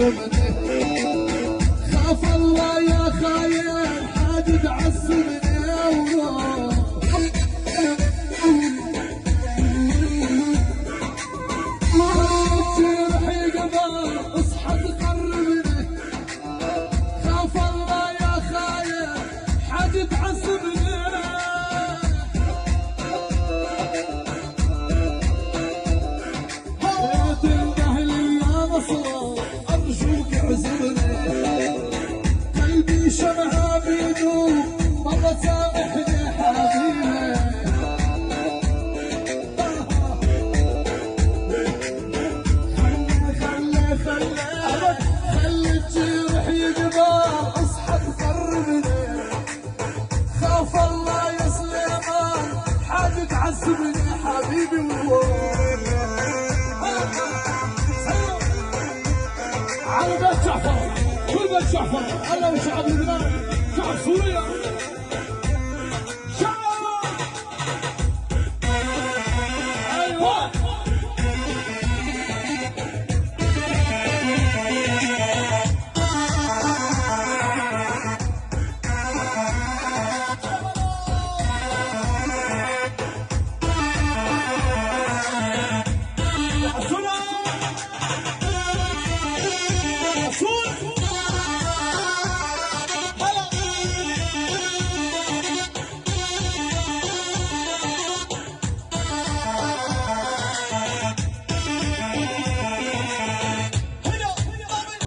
تعصبني، خاف الله يا خاين حاجة تعصبني وروح. جرح يقبل اصحى تقربني، خاف الله يا خاين حاجة تعصبني. أرجوك اعذرني، قلبي شمعة بيدوب مرة سامحني حبيبي. خلي الجرح يقبل اصحى تقربني، خاف الله يا سليمان حاجة تعذبني حبيبي. على بيت جعفر، كل بيت جعفر، الله وشعب لبنان، شعب سوريا.